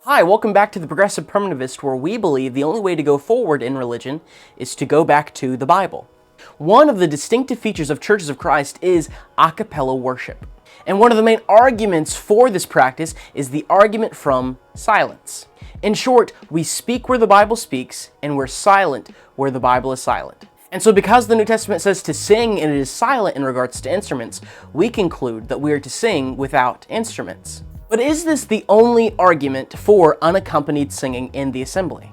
Hi, welcome back to the Progressive Primitivist, where we believe the only way to go forward in religion is to go back to the Bible. One of the distinctive features of Churches of Christ is a cappella worship. And one of the main arguments for this practice is the argument from silence. In short, we speak where the Bible speaks, and we're silent where the Bible is silent. And so because the New Testament says to sing and it is silent in regards to instruments, we conclude that we are to sing without instruments. But is this the only argument for unaccompanied singing in the assembly?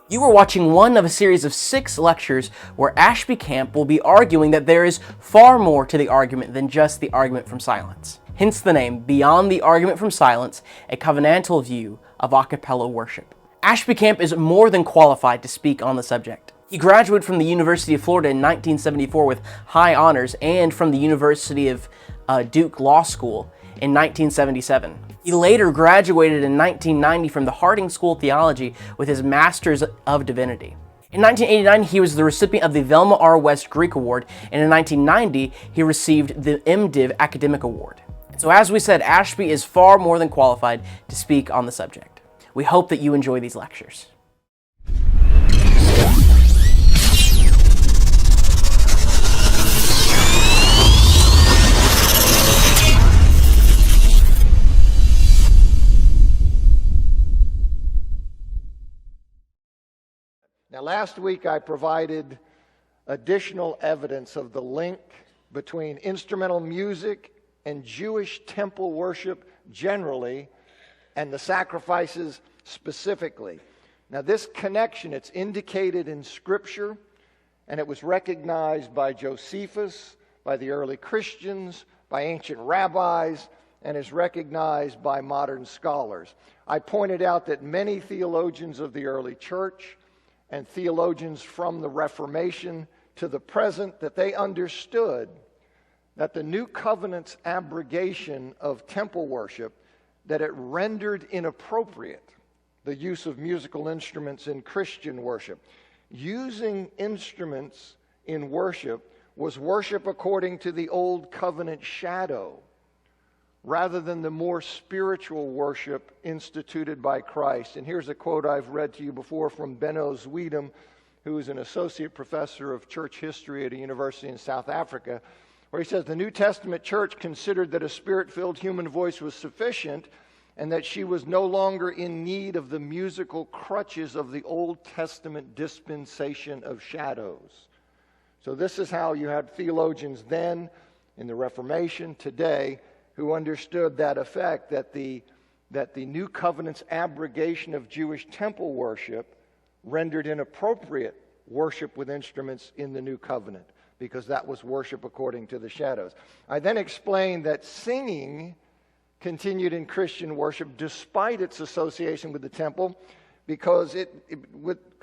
You are watching one of a series of 6 lectures where Ashby Camp will be arguing that there is far more to the argument than just the argument from silence. Hence the name, Beyond the Argument from Silence, a covenantal view of a cappella worship. Ashby Camp is more than qualified to speak on the subject. He graduated from the University of Florida in 1974 with high honors and from the University of Duke Law School in 1977. He later graduated in 1990 from the Harding School of Theology with his Master of Divinity. In 1989, he was the recipient of the Velma R Greek Award, and in 1990, he received the M.Div Academic Award. So as we said, Ashby is far more than qualified to speak on the subject. We hope that you enjoy these lectures. Now, last week I provided additional evidence of the link between instrumental music and Jewish temple worship generally, and the sacrifices specifically. Now, this connection, it's indicated in Scripture, and it was recognized by Josephus, by the early Christians, by ancient rabbis, and is recognized by modern scholars. I pointed out that many theologians of the early church and theologians from the Reformation to the present, that they understood that the New Covenant's abrogation of temple worship, that it rendered inappropriate the use of musical instruments in Christian worship. Using instruments in worship was worship according to the Old Covenant shadow, rather than the more spiritual worship instituted by Christ. And here's a quote I've read to you before from Benno Zwedum, who is an associate professor of church history at a university in South Africa, where he says, "The New Testament church considered that a spirit-filled human voice was sufficient and that she was no longer in need of the musical crutches of the Old Testament dispensation of shadows." So this is how you had theologians then, in the Reformation, today, who understood that effect, that the New Covenant's abrogation of Jewish temple worship rendered inappropriate worship with instruments in the New Covenant, because that was worship according to the shadows. I then explained that singing continued in Christian worship despite its association with the temple, because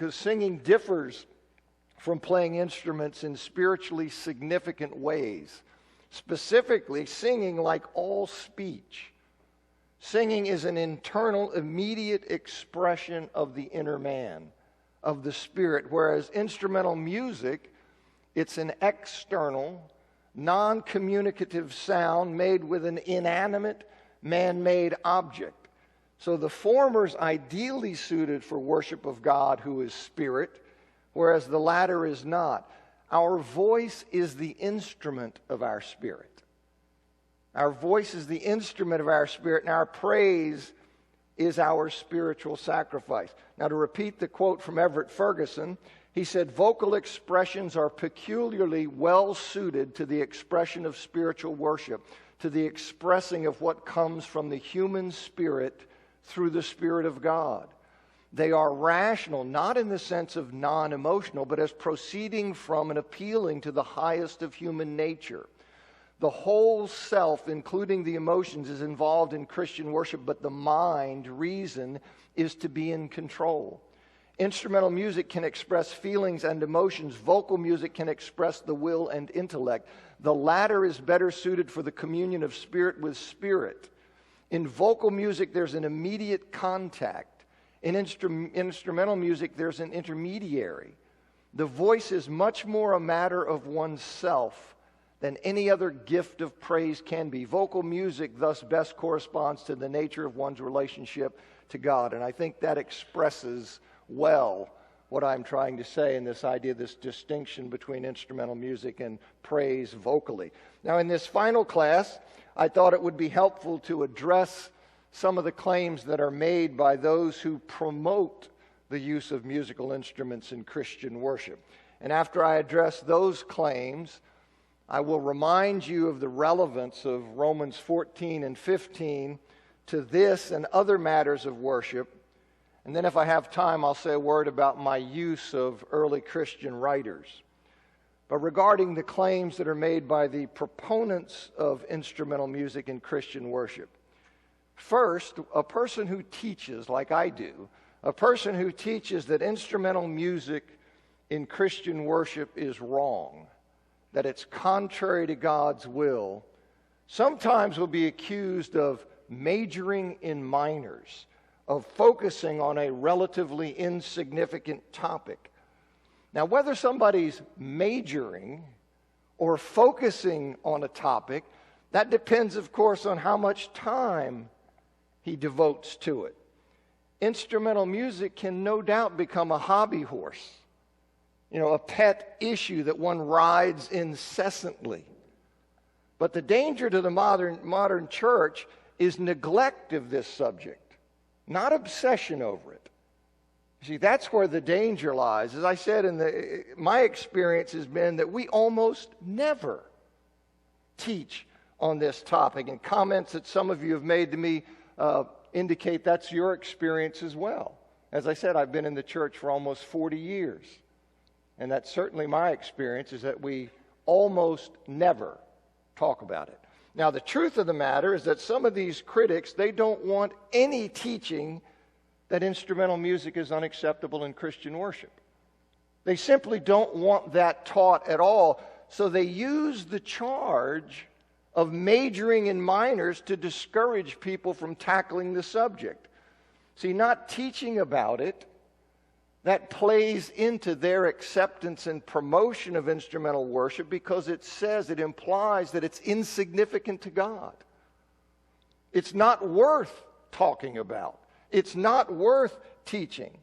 singing differs from playing instruments in spiritually significant ways. Specifically, singing, like all speech, singing is an internal, immediate expression of the inner man, of the spirit, whereas instrumental music, it's an external, non-communicative sound made with an inanimate, man-made object. So the former is ideally suited for worship of God, who is spirit, whereas the latter is not. Our voice is the instrument of our spirit. Our voice is the instrument of our spirit, and our praise is our spiritual sacrifice. Now, to repeat the quote from Everett Ferguson, he said, "Vocal expressions are peculiarly well suited to the expression of spiritual worship, to the expressing of what comes from the human spirit through the Spirit of God. They are rational, not in the sense of non-emotional, but as proceeding from and appealing to the highest of human nature. The whole self, including the emotions, is involved in Christian worship, but the mind, reason, is to be in control. Instrumental music can express feelings and emotions. Vocal music can express the will and intellect. The latter is better suited for the communion of spirit with spirit. In vocal music, there's an immediate contact. In instrumental music, there's an intermediary. The voice is much more a matter of oneself than any other gift of praise can be. Vocal music thus best corresponds to the nature of one's relationship to God. And I think that expresses well what I'm trying to say in this idea, this distinction between instrumental music and praise vocally. Now, in this final class, I thought it would be helpful to address some of the claims that are made by those who promote the use of musical instruments in Christian worship. And after I address those claims, I will remind you of the relevance of Romans 14 and 15 to this and other matters of worship. And then if I have time, I'll say a word about my use of early Christian writers. But regarding the claims that are made by the proponents of instrumental music in Christian worship, first, a person who teaches, like I do, a person who teaches that instrumental music in Christian worship is wrong, that it's contrary to God's will, sometimes will be accused of majoring in minors, of focusing on a relatively insignificant topic. Now, whether somebody's majoring or focusing on a topic, that depends, of course, on how much time he devotes to it. Instrumental music can no doubt become a hobby horse, a pet issue that one rides incessantly. But the danger to the modern church is neglect of this subject, not obsession over it. See, that's where the danger lies. As I said, my experience has been that we almost never teach on this topic, and comments that some of you have made to me indicate that's your experience as well. As I said, I've been in the church for almost 40 years, and that's certainly my experience, is that we almost never talk about it. Now, the truth of the matter is that some of these critics, they don't want any teaching that instrumental music is unacceptable in Christian worship. They simply don't want that taught at all, so they use the charge of majoring in minors to discourage people from tackling the subject. See, not teaching about it, that plays into their acceptance and promotion of instrumental worship because it implies that it's insignificant to God. It's not worth talking about. It's not worth teaching.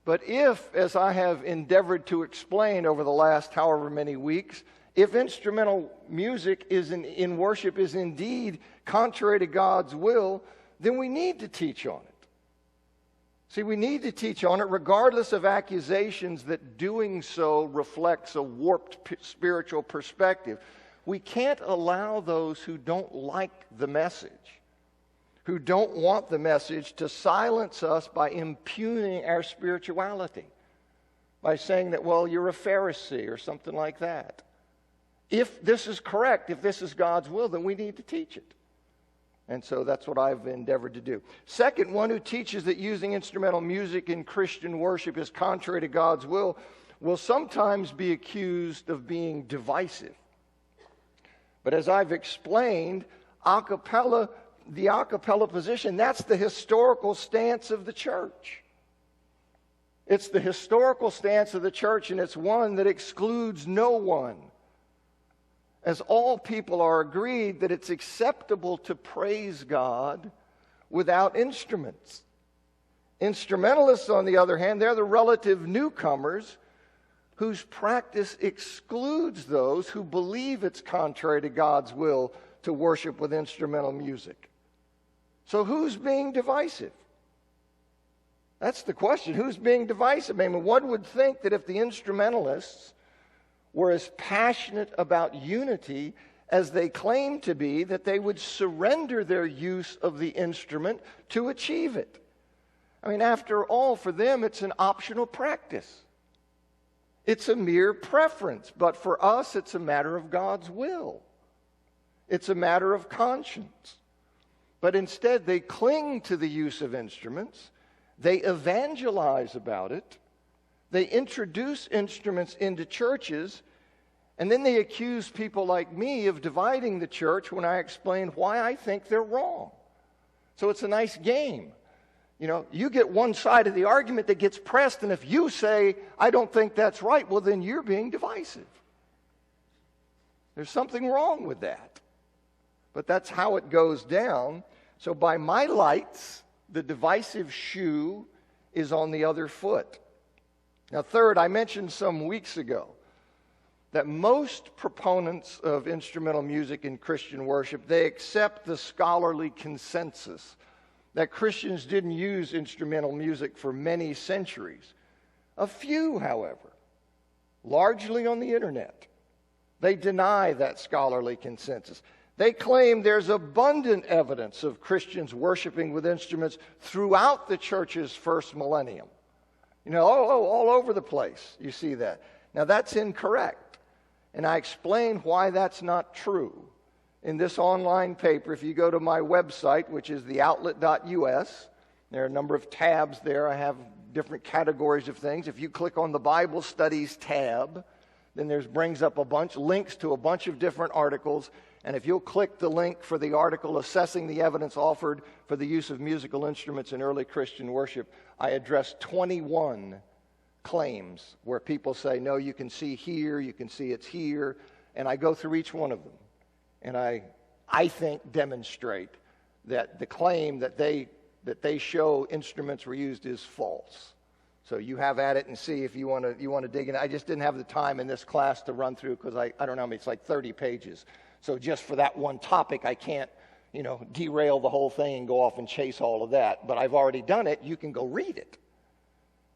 But if, as I have endeavored to explain over the last however many weeks, if instrumental music in worship is indeed contrary to God's will, then we need to teach on it. See, we need to teach on it regardless of accusations that doing so reflects a warped spiritual perspective. We can't allow those who don't like the message, who don't want the message, to silence us by impugning our spirituality, by saying that, well, you're a Pharisee or something like that. If this is correct, if this is God's will, then we need to teach it. And so that's what I've endeavored to do. Second, one who teaches that using instrumental music in Christian worship is contrary to God's will sometimes be accused of being divisive. But as I've explained, the a cappella position, that's the historical stance of the church. It's the historical stance of the church, and it's one that excludes no one, as all people are agreed that it's acceptable to praise God without instruments. Instrumentalists, on the other hand, they're the relative newcomers whose practice excludes those who believe it's contrary to God's will to worship with instrumental music. So who's being divisive? That's the question. Who's being divisive? I mean, one would think that if the instrumentalists were as passionate about unity as they claim to be, that they would surrender their use of the instrument to achieve it. I mean, after all, for them, it's an optional practice. It's a mere preference, but for us, it's a matter of God's will. It's a matter of conscience. But instead, they cling to the use of instruments. They evangelize about it. They introduce instruments into churches, and then they accuse people like me of dividing the church when I explain why I think they're wrong. So it's a nice game. You know, you get one side of the argument that gets pressed, and if you say, I don't think that's right, well, then you're being divisive. There's something wrong with that. But that's how it goes down. So by my lights, the divisive shoe is on the other foot. Now, third, I mentioned some weeks ago that most proponents of instrumental music in Christian worship, they accept the scholarly consensus that Christians didn't use instrumental music for many centuries. A few, however, largely on the internet, they deny that scholarly consensus. They claim there's abundant evidence of Christians worshiping with instruments throughout the church's first millennium. All over the place you see that. Now, that's incorrect. And I explain why that's not true in this online paper. If you go to my website, which is theoutlet.us, there are a number of tabs there. I have different categories of things. If you click on the Bible Studies tab, then brings up a bunch links to a bunch of different articles. And if you'll click the link for the article assessing the evidence offered for the use of musical instruments in early Christian worship, I address 21 claims where people say, no, you can see here, you can see it's here, and I go through each one of them. And I think demonstrate that the claim that they show instruments were used is false. So you have at it and see if you want to dig in. I just didn't have the time in this class to run through because I don't know, it's like 30 pages. So just for that one topic, I can't, derail the whole thing and go off and chase all of that. But I've already done it. You can go read it.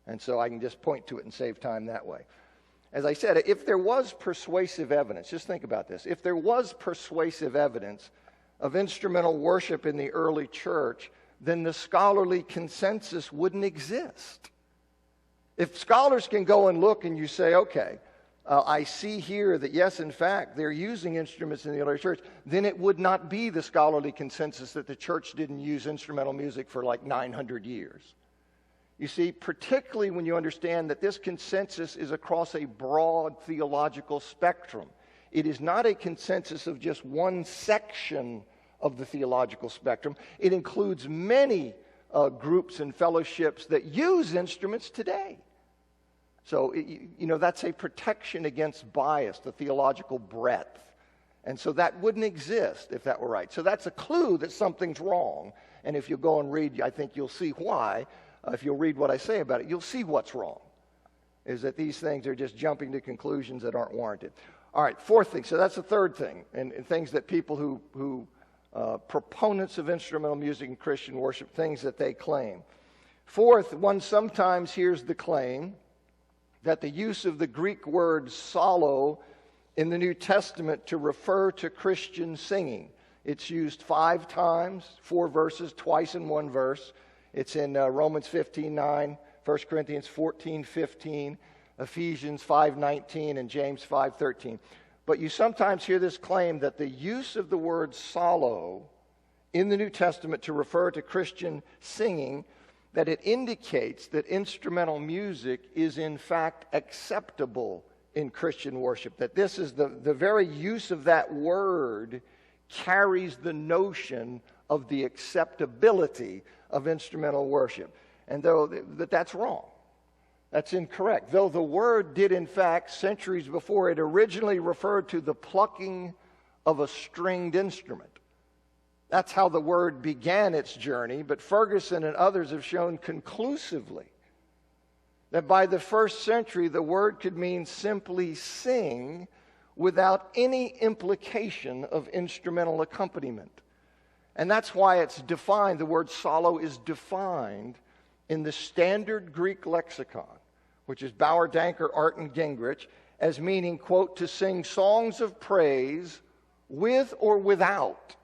And so I can just point to it and save time that way. As I said, if there was persuasive evidence, just think about this. If there was persuasive evidence of instrumental worship in the early church, then the scholarly consensus wouldn't exist. If scholars can go and look and you say, okay, I see here that yes, in fact, they're using instruments in the early church, then it would not be the scholarly consensus that the church didn't use instrumental music for like 900 years. You see, particularly when you understand that this consensus is across a broad theological spectrum. It is not a consensus of just one section of the theological spectrum. It includes many groups and fellowships that use instruments today. So, that's a protection against bias, the theological breadth. And so that wouldn't exist if that were right. So that's a clue that something's wrong. And if you go and read, I think you'll see why. If you'll read what I say about it, you'll see what's wrong. Is that these things are just jumping to conclusions that aren't warranted. All right, fourth thing. So that's the third thing. And things that people who proponents of instrumental music in Christian worship, things that they claim. Fourth, one sometimes hears the claim that the use of the Greek word psallo in the New Testament to refer to Christian singing. It's used 5 times, 4 verses, twice in one verse. It's in Romans 15:9, 1 Corinthians 14:15, Ephesians 5:19, and James 5:13. But you sometimes hear this claim that the use of the word psallo in the New Testament to refer to Christian singing, that it indicates that instrumental music is in fact acceptable in Christian worship. That this is the very use of that word carries the notion of the acceptability of instrumental worship. And though that's wrong, that's incorrect. Though the word did in fact, centuries before, it originally referred to the plucking of a stringed instrument. That's how the word began its journey, but Ferguson and others have shown conclusively that by the 1st century, the word could mean simply sing without any implication of instrumental accompaniment. And that's why it's defined, the word psallo is defined in the standard Greek lexicon, which is Bauer, Danker, Art, and Gingrich, as meaning, quote, to sing songs of praise with or without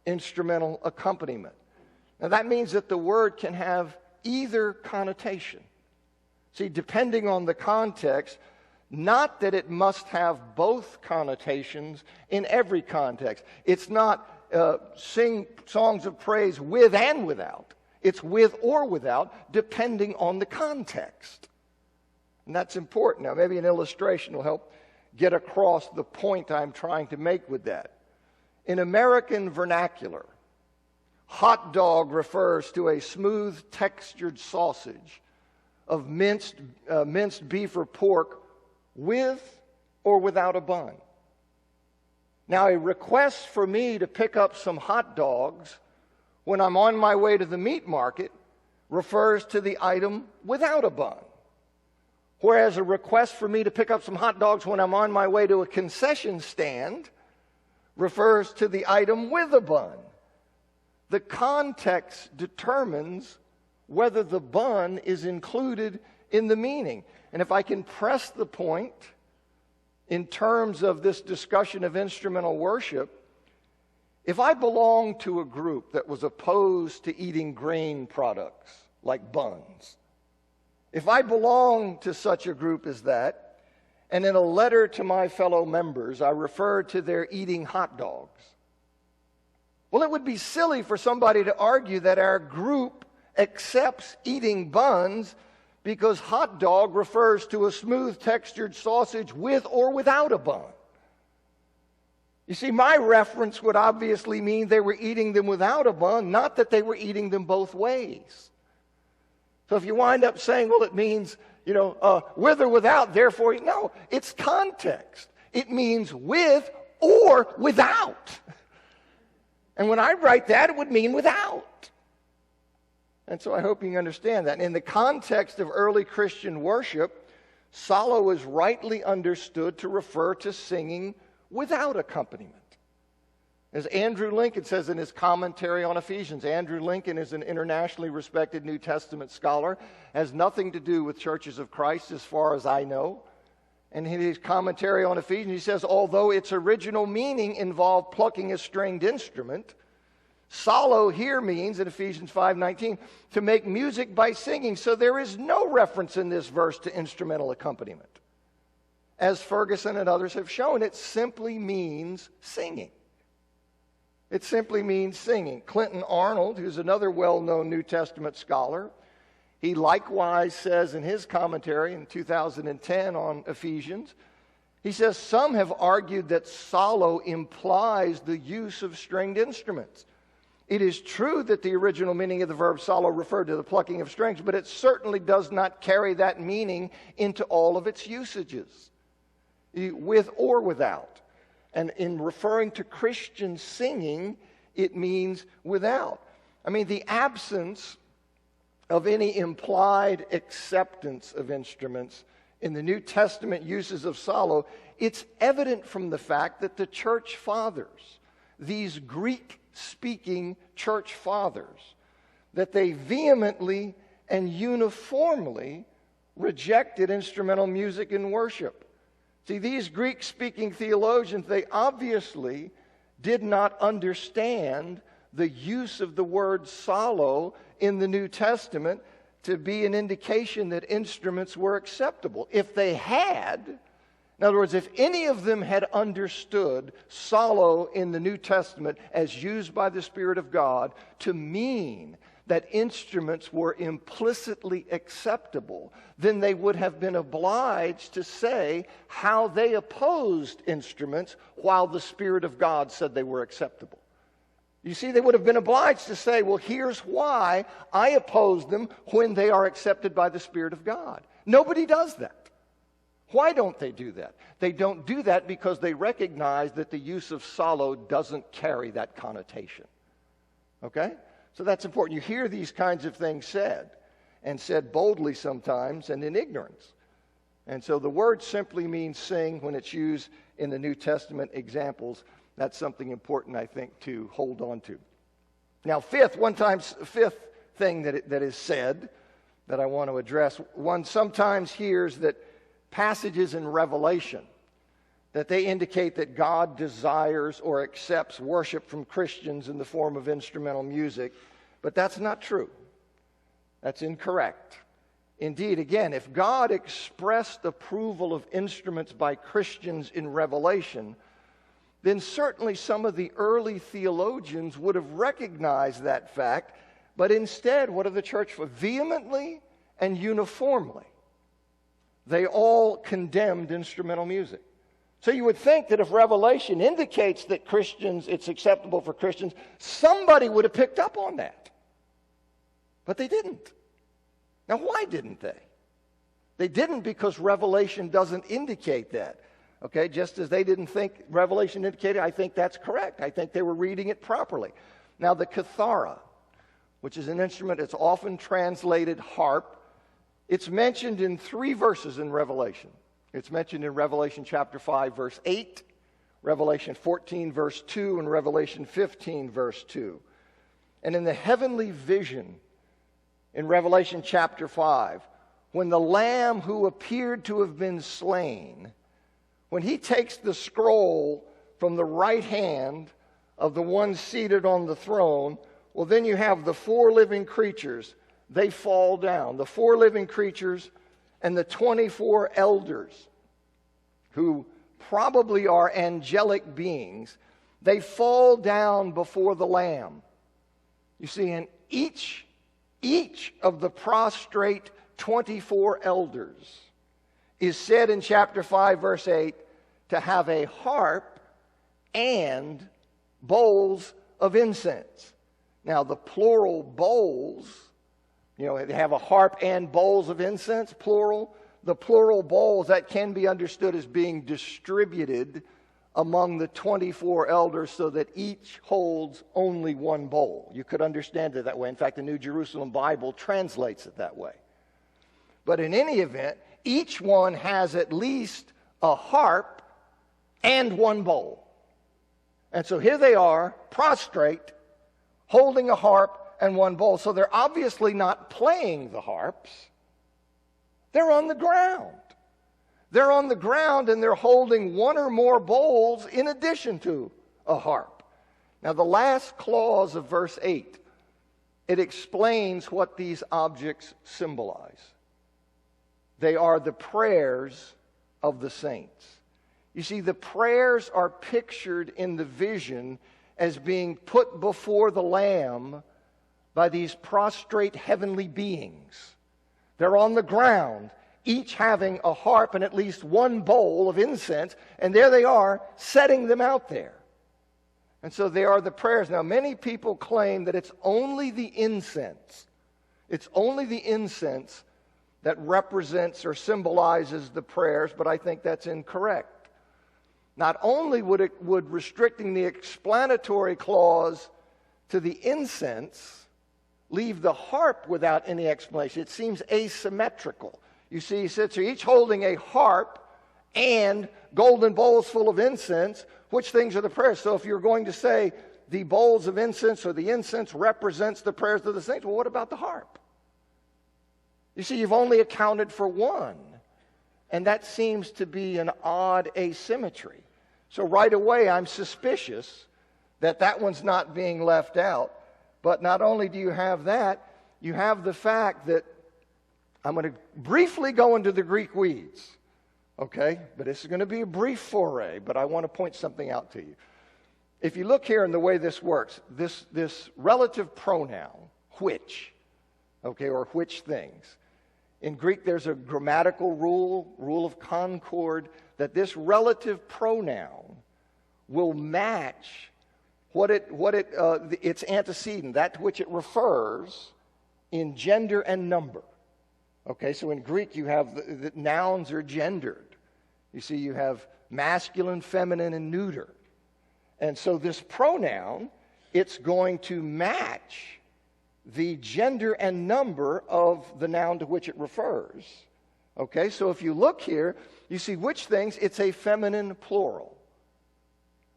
instrumental accompaniment. Now that means that the word can have either connotation. See, depending on the context, not that it must have both connotations in every context. It's not sing songs of praise with and without. It's with or without, depending on the context. And that's important. Now, maybe an illustration will help get across the point I'm trying to make with that. In American vernacular, hot dog refers to a smooth, textured sausage of minced beef or pork with or without a bun. Now, a request for me to pick up some hot dogs when I'm on my way to the meat market refers to the item without a bun. Whereas a request for me to pick up some hot dogs when I'm on my way to a concession stand refers to the item with a bun. The context determines whether the bun is included in the meaning. And if I can press the point in terms of this discussion of instrumental worship, if I belonged to a group that was opposed to eating grain products like buns, if I belonged to such a group as that, and in a letter to my fellow members I referred to their eating hot dogs, well, it would be silly for somebody to argue that our group accepts eating buns because hot dog refers to a smooth textured sausage with or without a bun. You see, my reference would obviously mean they were eating them without a bun, not that they were eating them both ways. So if you wind up saying, well, it means, with or without, therefore, no, it's context. It means with or without. And when I write that, it would mean without. And so I hope you can understand that. In the context of early Christian worship, psallo is rightly understood to refer to singing without accompaniment. As Andrew Lincoln says in his commentary on Ephesians, Andrew Lincoln is an internationally respected New Testament scholar, has nothing to do with churches of Christ as far as I know. And in his commentary on Ephesians, he says, although its original meaning involved plucking a stringed instrument, psallo here means, in Ephesians 5:19, to make music by singing. So there is no reference in this verse to instrumental accompaniment. As Ferguson and others have shown, it simply means singing. It simply means singing. Clinton Arnold, who's another well-known New Testament scholar, he likewise says in his commentary in 2010 on Ephesians, he says, some have argued that psallo implies the use of stringed instruments. It is true that the original meaning of the verb psallo referred to the plucking of strings, but it certainly does not carry that meaning into all of its usages, with or without. And in referring to Christian singing, it means without. I mean, the absence of any implied acceptance of instruments in the New Testament uses of psallo, it's evident from the fact that the church fathers, these Greek-speaking church fathers, that they vehemently and uniformly rejected instrumental music in worship. See, these Greek-speaking theologians, they obviously did not understand the use of the word psallo in the New Testament to be an indication that instruments were acceptable. If they had, in other words, if any of them had understood psallo in the New Testament as used by the Spirit of God to mean that instruments were implicitly acceptable, then they would have been obliged to say how they opposed instruments while the Spirit of God said they were acceptable. You see, they would have been obliged to say, well, here's why I oppose them when they are accepted by the Spirit of God. Nobody does that. Why don't they do that? They don't do that because they recognize that the use of psallo doesn't carry that connotation. Okay? So that's important. You hear these kinds of things said, and said boldly sometimes and in ignorance. And so the word simply means sing when it's used in the New Testament examples. That's something important, I think, to hold on to. Now, fifth thing that is said that I want to address, one sometimes hears that passages in Revelation, that they indicate that God desires or accepts worship from Christians in the form of instrumental music, but that's not true. That's incorrect. Indeed, again, if God expressed approval of instruments by Christians in Revelation, then certainly some of the early theologians would have recognized that fact, but instead, what did the church for? Vehemently and uniformly, they all condemned instrumental music. So you would think that if Revelation indicates that Christians, it's acceptable for Christians, somebody would have picked up on that. But they didn't. Now, why didn't they? They didn't because Revelation doesn't indicate that. Okay, just as they didn't think Revelation indicated, I think that's correct. I think they were reading it properly. Now, the Cathara, which is an instrument that's often translated harp. It's mentioned in 3 verses in Revelation. It's mentioned in Revelation chapter 5, verse 8, Revelation 14, verse 2, and Revelation 15, verse 2. And in the heavenly vision in Revelation chapter 5, when the Lamb who appeared to have been slain, when he takes the scroll from the right hand of the one seated on the throne, well, then you have the 4 living creatures. They fall down. The 4 living creatures and the 24 elders, who probably are angelic beings, they fall down before the Lamb. You see, and each of the prostrate 24 elders is said in chapter 5, verse 8, to have a harp and bowls of incense. Now, the plural bowls, they have a harp and bowls of incense, plural. The plural bowls, that can be understood as being distributed among the 24 elders so that each holds only one bowl. You could understand it that way. In fact, the New Jerusalem Bible translates it that way. But in any event, each one has at least a harp and one bowl. And so here they are, prostrate, holding a harp and one bowl. So they're obviously not playing the harps. They're on the ground. They're on the ground and they're holding one or more bowls in addition to a harp. Now, the last clause of verse 8, it explains what these objects symbolize. They are the prayers of the saints. You see, the prayers are pictured in the vision as being put before the Lamb by these prostrate heavenly beings. They're on the ground, each having a harp and at least one bowl of incense, and there they are, setting them out there. And so they are the prayers. Now, many people claim that it's only the incense. It's only the incense that represents or symbolizes the prayers, but I think that's incorrect. Not only would restricting the explanatory clause to the incense leave the harp without any explanation. It seems asymmetrical. You see, he sits here, each holding a harp and golden bowls full of incense. Which things are the prayers? So if you're going to say the bowls of incense or the incense represents the prayers of the saints, well, what about the harp? You see, you've only accounted for one. And that seems to be an odd asymmetry. So right away, I'm suspicious that that one's not being left out. But not only do you have that, you have the fact that I'm going to briefly go into the Greek weeds. Okay? But this is going to be a brief foray, but I want to point something out to you. If you look here in the way this works, this relative pronoun, which, okay, or which things. In Greek, there's a grammatical rule of concord, that this relative pronoun will match its antecedent, that to which it refers, in gender and number. Okay, so in Greek, you have the nouns are gendered. You see, you have masculine, feminine, and neuter. And so this pronoun, it's going to match the gender and number of the noun to which it refers. Okay, so if you look here, you see which things, it's a feminine plural.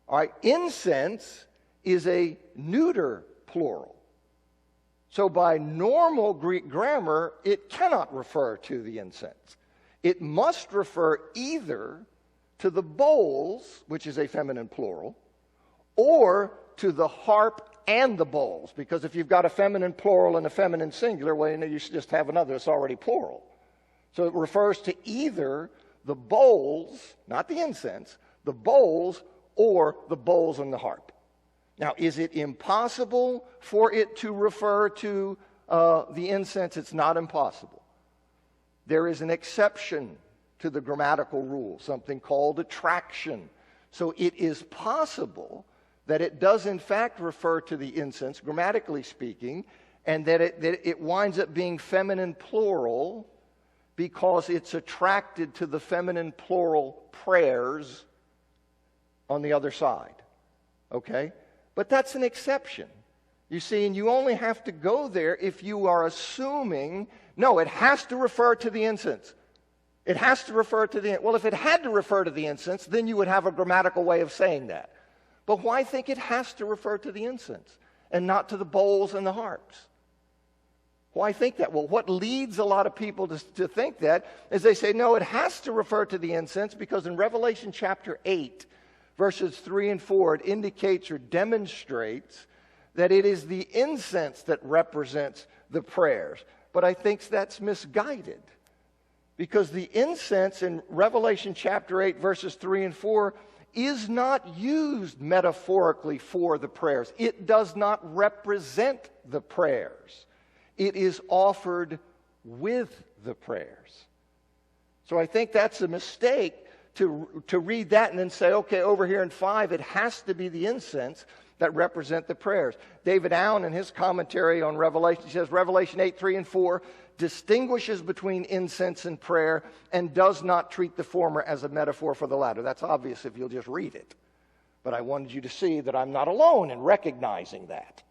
All right, incense is a neuter plural. So by normal Greek grammar, it cannot refer to the incense. It must refer either to the bowls, which is a feminine plural, or to the harp and the bowls. Because if you've got a feminine plural and a feminine singular, well, you should just have another that's already plural. So it refers to either the bowls, not the incense, the bowls, or the bowls and the harp. Now, is it impossible for it to refer to the incense? It's not impossible. There is an exception to the grammatical rule, something called attraction. So it is possible that it does in fact refer to the incense, grammatically speaking, and that it winds up being feminine plural because it's attracted to the feminine plural prayers on the other side. Okay? But that's an exception. You see, and you only have to go there if you are assuming, no, it has to refer to the incense. It has to refer to the, well, if it had to refer to the incense, then you would have a grammatical way of saying that. But why think it has to refer to the incense and not to the bowls and the harps? Why think that? Well, what leads a lot of people to think that is they say, no, it has to refer to the incense because in Revelation chapter 8, verses 3 and 4, it indicates or demonstrates that it is the incense that represents the prayers. But I think that's misguided because the incense in Revelation chapter 8, verses 3 and 4 is not used metaphorically for the prayers. It does not represent the prayers. It is offered with the prayers. So I think that's a mistake to read that and then say, okay, over here in 5, it has to be the incense that represent the prayers. David Allen, in his commentary on Revelation, he says, Revelation 8, 3 and 4 distinguishes between incense and prayer and does not treat the former as a metaphor for the latter. That's obvious if you'll just read it. But I wanted you to see that I'm not alone in recognizing that.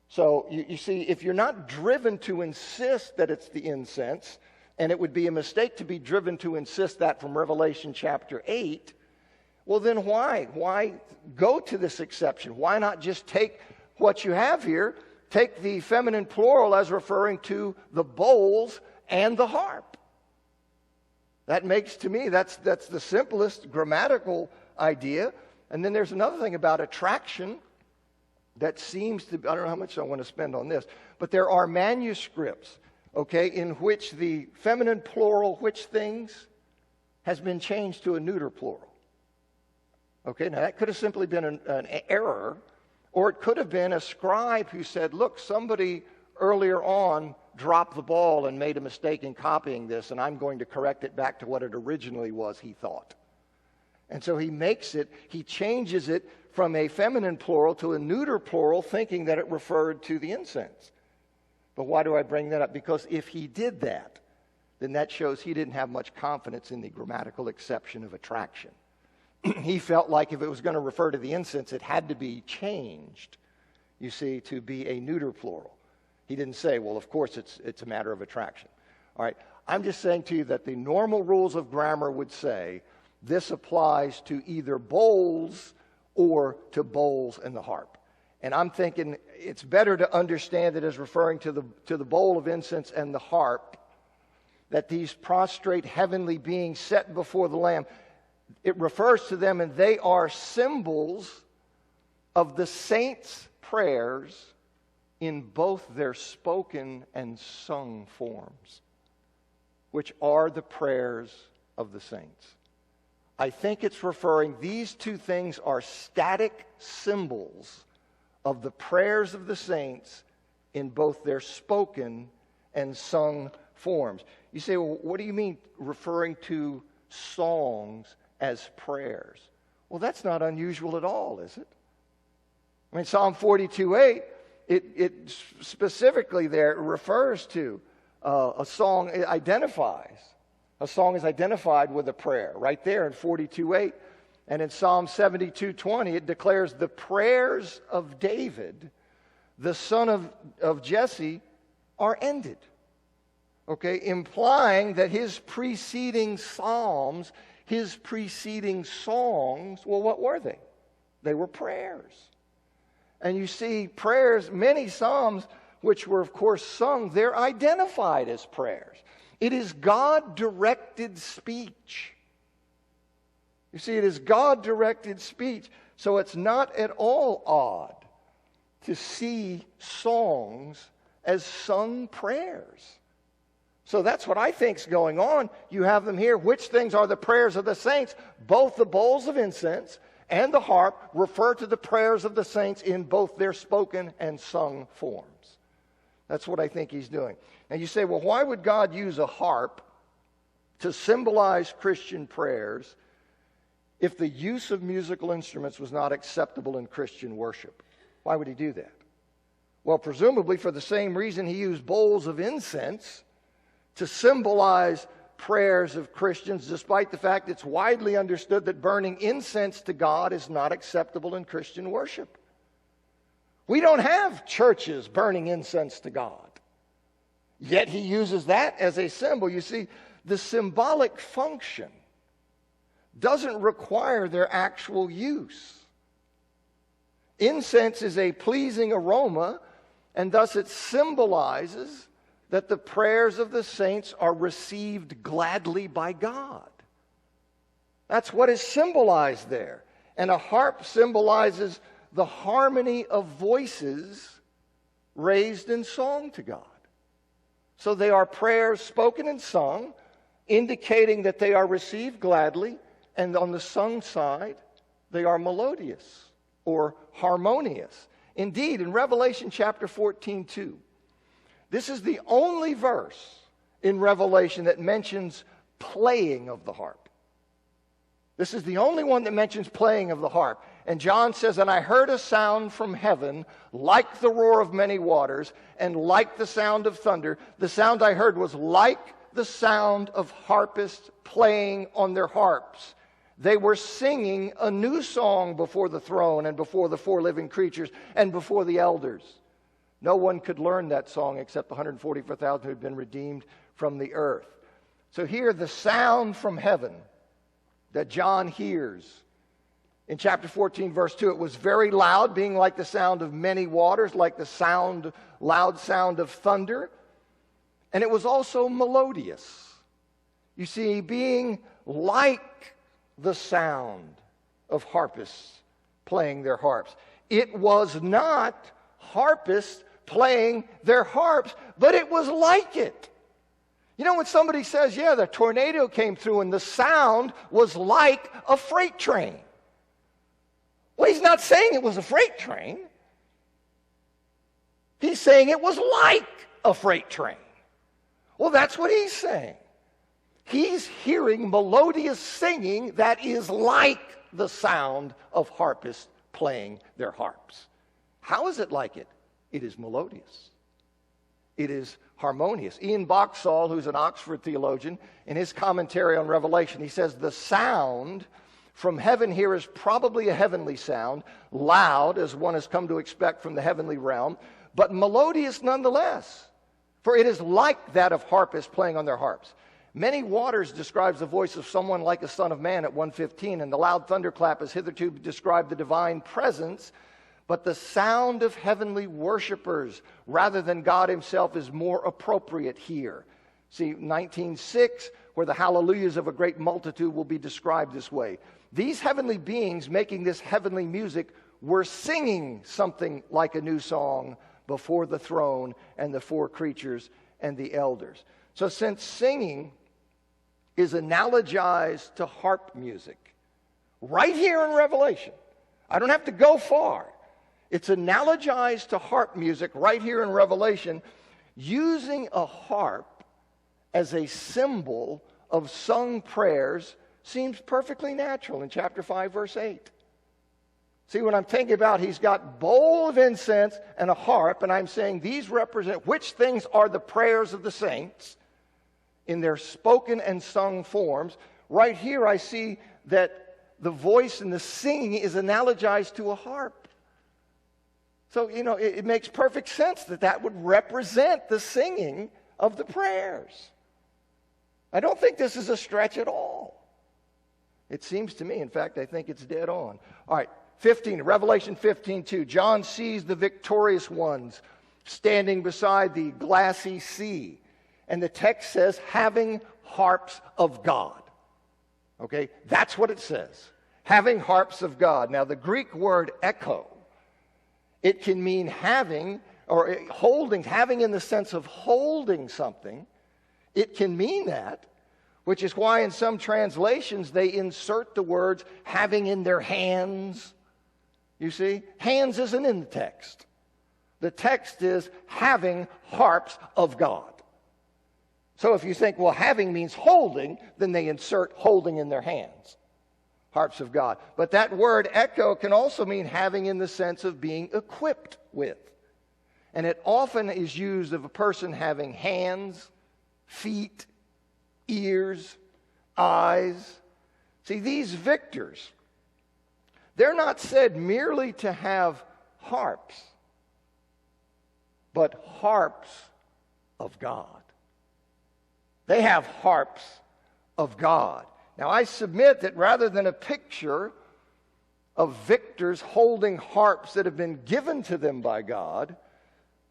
So you see, if you're not driven to insist that it's the incense, and it would be a mistake to be driven to insist that from Revelation chapter 8, well then why? Why go to this exception? Why not just take what you have here, take the feminine plural as referring to the bowls and the harp? That makes, to me, that's the simplest grammatical idea. And then there's another thing about attraction that seems to, I don't know how much I want to spend on this, but there are manuscripts, okay, in which the feminine plural, which things, has been changed to a neuter plural. Okay, now that could have simply been an error, or it could have been a scribe who said, look, somebody earlier on dropped the ball and made a mistake in copying this, and I'm going to correct it back to what it originally was, he thought. And so he changes it from a feminine plural to a neuter plural, thinking that it referred to the incense. But why do I bring that up? Because if he did that, then that shows he didn't have much confidence in the grammatical exception of attraction. He felt like if it was going to refer to the incense, it had to be changed, you see, to be a neuter plural. He didn't say, well, of course it's a matter of attraction. All right, I'm just saying to you that the normal rules of grammar would say this applies to either bowls or to bowls and the harp. And I'm thinking it's better to understand it as referring to the bowl of incense and the harp, that these prostrate heavenly beings set before the Lamb, it refers to them and they are symbols of the saints' prayers in both their spoken and sung forms, which are the prayers of the saints. I think it's referring, these two things are static symbols of the prayers of the saints in both their spoken and sung forms. You say, well, what do you mean referring to songs as prayers? Well, that's not unusual at all, is it? I mean, Psalm 42:8, it specifically there refers to a song, it identifies. A song is identified with a prayer right there in 42:8. And in Psalm 72:20, it declares the prayers of David, the son of Jesse, are ended. Okay, implying that his preceding psalms, his preceding songs, well, what were they? They were prayers. And you see prayers, many psalms, which were of course sung, they're identified as prayers. It is God-directed speech. You see, it is God-directed speech. So it's not at all odd to see songs as sung prayers. So that's what I think's going on. You have them here. Which things are the prayers of the saints? Both the bowls of incense and the harp refer to the prayers of the saints in both their spoken and sung forms. That's what I think he's doing. And you say, well, why would God use a harp to symbolize Christian prayers if the use of musical instruments was not acceptable in Christian worship? Why would he do that? Well, presumably for the same reason he used bowls of incense to symbolize prayers of Christians, despite the fact it's widely understood that burning incense to God is not acceptable in Christian worship. We don't have churches burning incense to God. Yet he uses that as a symbol. You see, the symbolic function doesn't require their actual use. Incense is a pleasing aroma, and thus it symbolizes that the prayers of the saints are received gladly by God. That's what is symbolized there. And a harp symbolizes the harmony of voices raised in song to God. So they are prayers spoken and sung, indicating that they are received gladly, and on the sung side, they are melodious or harmonious. Indeed, in Revelation chapter 14:2, this is the only verse in Revelation that mentions playing of the harp. This is the only one that mentions playing of the harp. And John says, "And I heard a sound from heaven like the roar of many waters and like the sound of thunder. The sound I heard was like the sound of harpists playing on their harps. They were singing a new song before the throne and before the four living creatures and before the elders." No one could learn that song except the 144,000 who had been redeemed from the earth. So here, the sound from heaven that John hears in chapter 14, verse 2, it was very loud, being like the sound of many waters, like the loud sound of thunder. And it was also melodious. You see, being like the sound of harpists playing their harps. It was not harpists playing their harps, but it was like it. You know, when somebody says, yeah, the tornado came through and the sound was like a freight train. Well, he's not saying it was a freight train. He's saying it was like a freight train. Well, that's what he's saying. He's hearing melodious singing that is like the sound of harpists playing their harps. How is it like it? It is melodious. It is harmonious. Ian Boxall, who's an Oxford theologian, in his commentary on Revelation, he says the sound from heaven here is probably a heavenly sound, loud as one has come to expect from the heavenly realm, but melodious nonetheless, for it is like that of harpists playing on their harps. Many waters describes the voice of someone like a son of man at 1:15, and the loud thunderclap has hitherto described the divine presence, but the sound of heavenly worshipers rather than God himself is more appropriate here. See, 19:6, where the hallelujahs of a great multitude will be described this way. These heavenly beings making this heavenly music were singing something like a new song before the throne and the four creatures and the elders. So since singing is analogized to harp music, right here in Revelation, I don't have to go far. It's analogized to harp music right here in Revelation. Using a harp as a symbol of sung prayers seems perfectly natural in chapter 5, verse 8. See, when I'm thinking about he's got bowl of incense and a harp, and I'm saying these represent which things are the prayers of the saints in their spoken and sung forms. Right here I see that the voice and the singing is analogized to a harp. So, you know, it makes perfect sense that that would represent the singing of the prayers. I don't think this is a stretch at all. It seems to me, in fact, I think it's dead on. All right, 15, Revelation 15:2. John sees the victorious ones standing beside the glassy sea. And the text says, having harps of God. Okay, that's what it says. Having harps of God. Now, the Greek word echo, it can mean having or holding, having in the sense of holding something. It can mean that, which is why in some translations they insert the words having in their hands. You see, hands isn't in the text. The text is having harps of God. So if you think, well, having means holding, then they insert holding in their hands. Harps of God. But that word echo can also mean having in the sense of being equipped with. And it often is used of a person having hands, feet, ears, eyes. See, these victors, they're not said merely to have harps. but harps of God. They have harps of God. Now, I submit that rather than a picture of victors holding harps that have been given to them by God,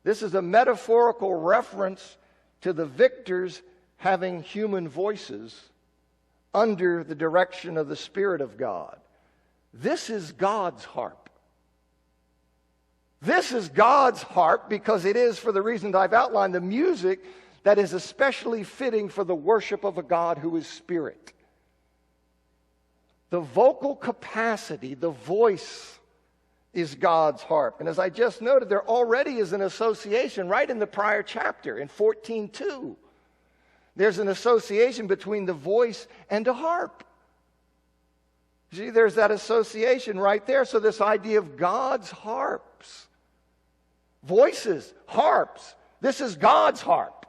this is a metaphorical reference to the victors having human voices under the direction of the Spirit of God. This is God's harp. This is God's harp because it is, for the reasons I've outlined, the music that is especially fitting for the worship of a God who is Spirit. The vocal capacity, the voice, is God's harp. And as I just noted, there already is an association right in the prior chapter, in 14:2. There's an association between the voice and a harp. See, there's that association right there. So this idea of God's harps, voices, harps, this is God's harp.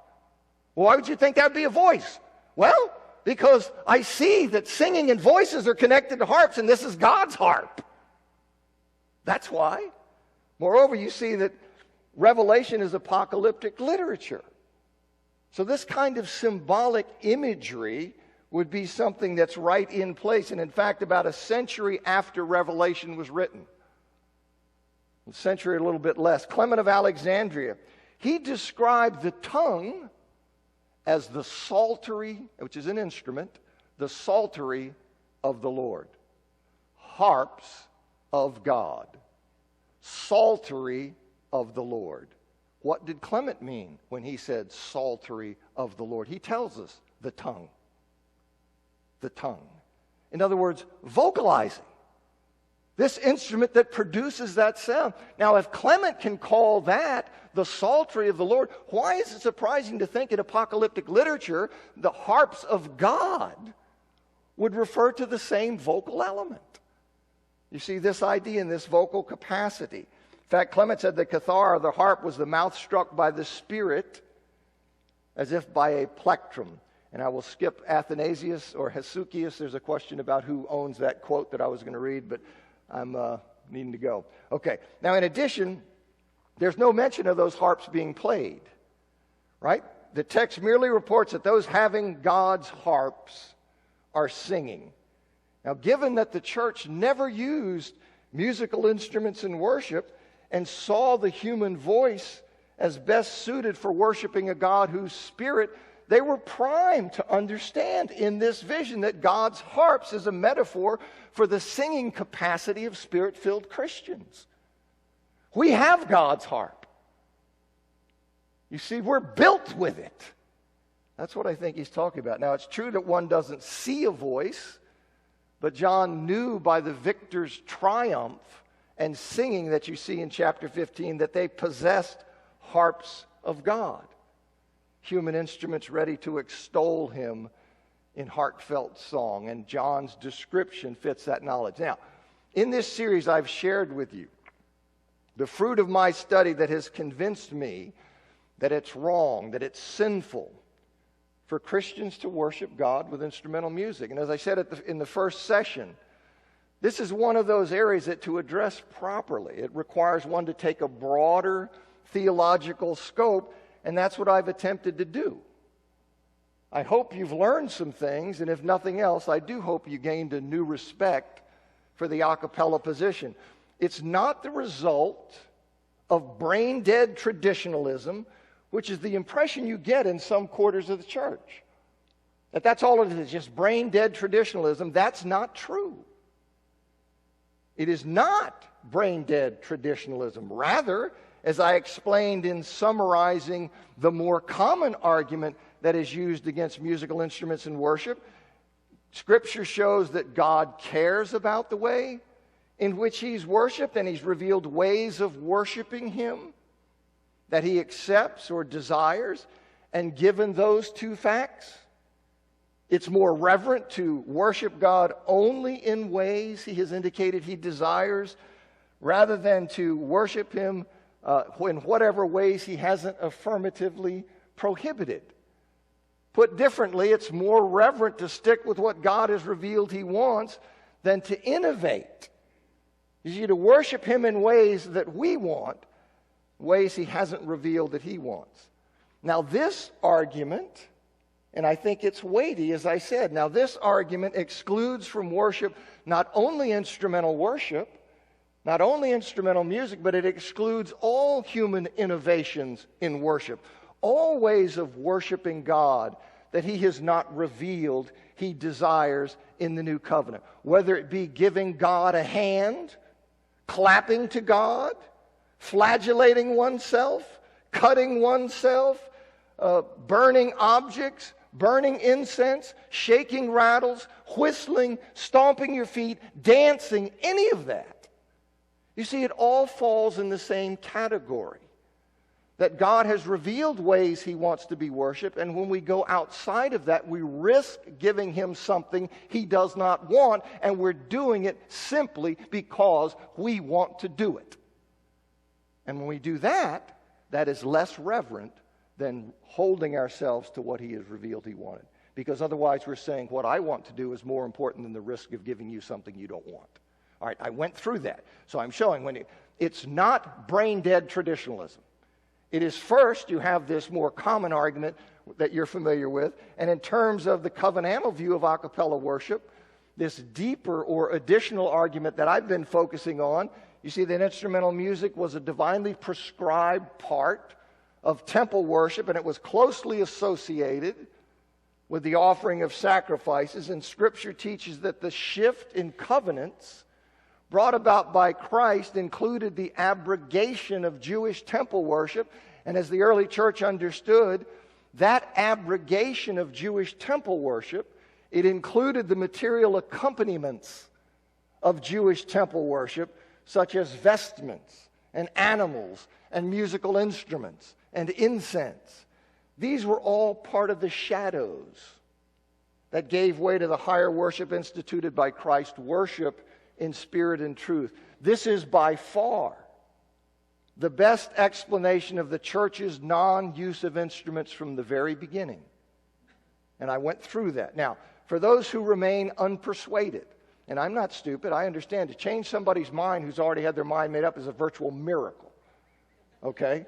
Well, why would you think that would be a voice? Well, because I see that singing and voices are connected to harps, and this is God's harp. That's why. Moreover, you see that Revelation is apocalyptic literature. So this kind of symbolic imagery would be something that's right in place. And in fact, about a century after Revelation was written, a century, a little bit less, Clement of Alexandria, he described the tongue as the psaltery, which is an instrument, the psaltery of the Lord. Harps of God. Psaltery of the Lord. What did Clement mean when he said psaltery of the Lord? He tells us the tongue. The tongue. In other words, vocalizing. This instrument that produces that sound. Now, if Clement can call that the psaltery of the Lord, why is it surprising to think in apocalyptic literature the harps of God would refer to the same vocal element? You see this idea in this vocal capacity. In fact, Clement said the cathar, the harp, was the mouth struck by the Spirit as if by a plectrum. And I will skip Athanasius or Hesychius. There's a question about who owns that quote that I was going to read, but I'm needing to go. Okay. Now, in addition, there's no mention of those harps being played, right? The text merely reports that those having God's harps are singing. Now, given that the church never used musical instruments in worship and saw the human voice as best suited for worshiping a God whose Spirit, they were primed to understand in this vision that God's harps is a metaphor for the singing capacity of Spirit-filled Christians. We have God's harp. You see, we're built with it. That's what I think he's talking about. Now, it's true that one doesn't see a voice, but John knew by the victor's triumph and singing that you see in chapter 15 that they possessed harps of God. Human instruments ready to extol him in heartfelt song. And John's description fits that knowledge. Now, in this series I've shared with you the fruit of my study that has convinced me that it's wrong, that it's sinful for Christians to worship God with instrumental music. And as I said in the first session, this is one of those areas that to address properly, it requires one to take a broader theological scope, and that's what I've attempted to do. I hope you've learned some things, and if nothing else, I do hope you gained a new respect for the a cappella position. It's not the result of brain-dead traditionalism, which is the impression you get in some quarters of the church. That's all it is, just brain-dead traditionalism. That's not true. It is not brain-dead traditionalism. Rather, as I explained in summarizing the more common argument that is used against musical instruments in worship, Scripture shows that God cares about the way in which He's worshiped, and He's revealed ways of worshiping Him that He accepts or desires. And given those two facts, it's more reverent to worship God only in ways He has indicated He desires, rather than to worship Him in whatever ways He hasn't affirmatively prohibited. Put differently, it's more reverent to stick with what God has revealed He wants than to innovate. You see, to worship Him in ways that we want ways he hasn't revealed that he wants. Now this argument, and I think it's weighty, as I said, now this argument excludes from worship not only instrumental worship, not only instrumental music, but it excludes all human innovations in worship, all ways of worshiping God that he has not revealed he desires in the new covenant. Whether it be giving God a hand, clapping to God, flagellating oneself, cutting oneself, burning objects, burning incense, shaking rattles, whistling, stomping your feet, dancing, any of that. You see, it all falls in the same category. That God has revealed ways he wants to be worshiped, and when we go outside of that, we risk giving him something he does not want, and we're doing it simply because we want to do it. And when we do that, that is less reverent than holding ourselves to what he has revealed he wanted. Because otherwise we're saying what I want to do is more important than the risk of giving you something you don't want. All right, I went through that. So I'm showing it's not brain-dead traditionalism. It is first, you have this more common argument that you're familiar with, and in terms of the covenantal view of a cappella worship, this deeper or additional argument that I've been focusing on, you see that instrumental music was a divinely prescribed part of temple worship, and it was closely associated with the offering of sacrifices, and Scripture teaches that the shift in covenants brought about by Christ included the abrogation of Jewish temple worship. And as the early church understood, that abrogation of Jewish temple worship, it included the material accompaniments of Jewish temple worship, such as vestments and animals and musical instruments and incense. These were all part of the shadows that gave way to the higher worship instituted by Christ, worship in spirit and truth. This is by far the best explanation of the church's non-use of instruments from the very beginning. And I went through that. Now, for those who remain unpersuaded, and I'm not stupid, I understand to change somebody's mind who's already had their mind made up is a virtual miracle. Okay?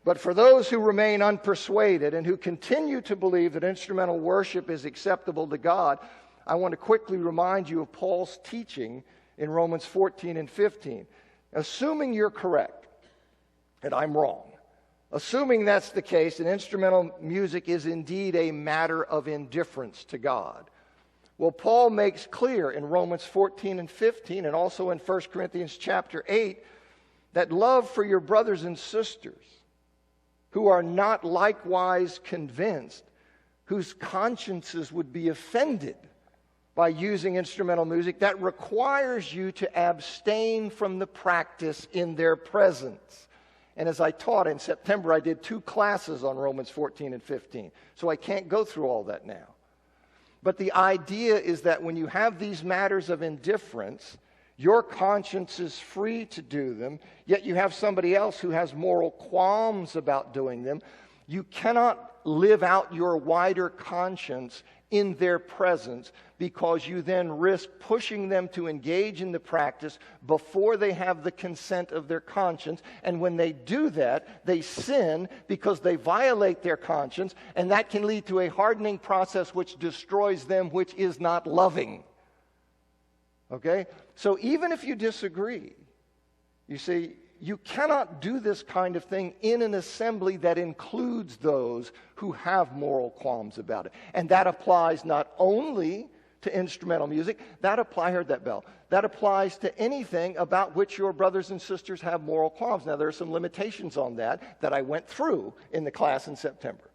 But for those who remain unpersuaded and who continue to believe that instrumental worship is acceptable to God, I want to quickly remind you of Paul's teaching in Romans 14 and 15. Assuming you're correct, and I'm wrong, assuming that's the case, and instrumental music is indeed a matter of indifference to God, well, Paul makes clear in Romans 14 and 15, and also in 1 Corinthians chapter 8, that love for your brothers and sisters who are not likewise convinced, whose consciences would be offended by using instrumental music, that requires you to abstain from the practice in their presence. And as I taught in September, I did 2 classes on Romans 14 and 15, so I can't go through all that now. But the idea is that when you have these matters of indifference, your conscience is free to do them, yet you have somebody else who has moral qualms about doing them. You cannot live out your wider conscience in their presence, because you then risk pushing them to engage in the practice before they have the consent of their conscience. And when they do that, they sin because they violate their conscience, and that can lead to a hardening process which destroys them, which is not loving. Okay? So even if you disagree, you see, you cannot do this kind of thing in an assembly that includes those who have moral qualms about it. And that applies not only to instrumental music, I heard that bell, that applies to anything about which your brothers and sisters have moral qualms. Now, there are some limitations on that I went through in the class in September.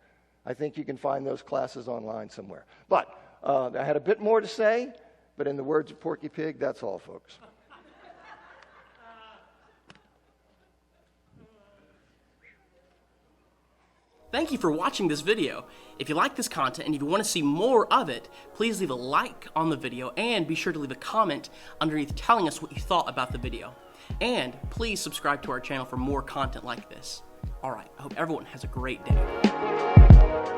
I think you can find those classes online somewhere. But I had a bit more to say, but in the words of Porky Pig, that's all, folks. Thank you for watching this video. If you like this content and if you want to see more of it, please leave a like on the video and be sure to leave a comment underneath telling us what you thought about the video. And please subscribe to our channel for more content like this. All right, I hope everyone has a great day.